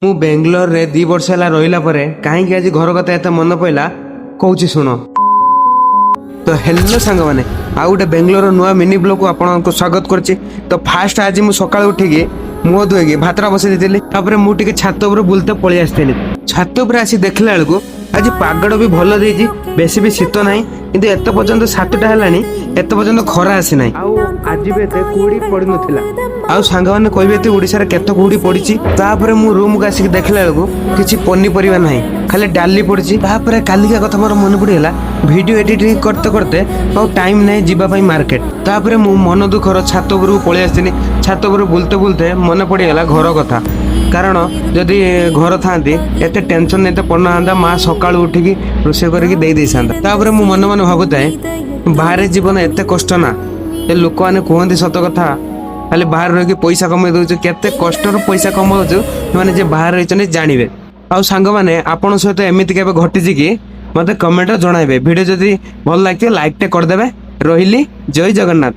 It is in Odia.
ମୁଁ ବେଙ୍ଗଲୋରରେ 2 ବର୍ଷ ହେଲା ରହିଲା ପରେ କାହିଁକି ଆଜି ଘର କଥା ଏତେ ମନେ ପଇଲା କହୁଛି ଶୁଣ। ତ ହେଲୋ ସାଙ୍ଗମାନେ, ଆଉ ଗୋଟେ ବେଙ୍ଗଲୋର ନୂଆ ମିନି ବ୍ଲଗକୁ ଆପଣଙ୍କୁ ସ୍ୱାଗତ କରୁଛି। ତ ଫାଷ୍ଟ ଆଜି ମୁଁ ସକାଳୁ ଉଠିକି ମୁହଁ ଧୋଇକି ଭାତଟା ବସେଇ ଦେଇଥିଲି। ତାପରେ ମୁଁ ଟିକେ ଛାତ ଉପରେ ବୁଲତେ ପଳେଇ ଆସିଥିଲି। ଛାତ ଉପରେ ଆସି ଦେଖିଲା ବେଳକୁ ଆଜି ପାଗଟା ବି ଭଲ ଦେଇଛି, ବେଶୀ ବି ଶୀତ ନାହିଁ, କିନ୍ତୁ ଏତେ ପର୍ଯ୍ୟନ୍ତ 7ଟା ହେଲାଣି ଏତେ ପର୍ଯ୍ୟନ୍ତ ଖରା ଆସିନାହିଁ। ଆଉ ଆଜି ବି ଏତେ କୁହୁଡ଼ି ପଡ଼ିନଥିଲା। ଆଉ ସାଙ୍ଗମାନେ କହିବେ ଏତେ ଓଡ଼ିଶାରେ କେତେ କୁହୁଡ଼ି ପଡ଼ିଛି। ତାପରେ ମୁଁ ରୁମକୁ ଆସିକି ଦେଖିଲା ବେଳକୁ କିଛି ପନିପରିବା ନାହିଁ, ଖାଲି ଡାଲି ପଡ଼ିଛି। ତାପରେ କାଲିକା କଥା ମୋର ମନେ ପଡ଼ିଗଲା, ଭିଡ଼ିଓ ଏଡିଟିଂ করতে করতে ଆଉ ଟାଇମ୍ ନାହିଁ ଯିବା ପାଇଁ ମାର୍କେଟ। ତାପରେ ମୁଁ ମନ ଦୁଃଖର ଛାତ ଉପରକୁ ପଳେଇ ଆସିଥିଲି। ଛାତ ଉପରୁ ବୁଲତେ ବୁଲତେ ମନେ ପଡ଼ିଗଲା ଘର କଥା। କାରଣ ଯଦି ଘର ଥାଆନ୍ତି ଏତେ ଟେନସନ୍ ଏତେ ପଡ଼ିନଥାନ୍ତା, ମା ସକାଳୁ ଉଠିକି ରୋଷେଇ କରିକି ଦେଇ ଦେଇଥାନ୍ତା। ତାପରେ ମୁଁ ମନେ ମନେ ଭାବୁଥାଏ ବାହାରେ ଜୀବନ ଏତେ କଷ୍ଟ ନା। ଏ ଲୋକମାନେ କୁହନ୍ତି ସତ କଥା, ଖାଲି ବାହାରେ ରହିକି ପଇସା କମେଇ ଦେଉଛୁ, କେତେ କଷ୍ଟର ପଇସା କମାଉଛୁ ସେମାନେ ଯେ ବାହାରେ ରହିଛନ୍ତି ଜାଣିବେ। ଆଉ ସାଙ୍ଗମାନେ ଆପଣଙ୍କ ସହିତ ଏମିତି କେବେ ଘଟିଛି କି ମତେ କମେଣ୍ଟରେ ଜଣାଇବେ। ଭିଡ଼ିଓ ଯଦି ଭଲ ଲାଗିଥିବ ଲାଇକ୍ଟେ କରିଦେବେ। ରହିଲି, ଜୟ ଜଗନ୍ନାଥ।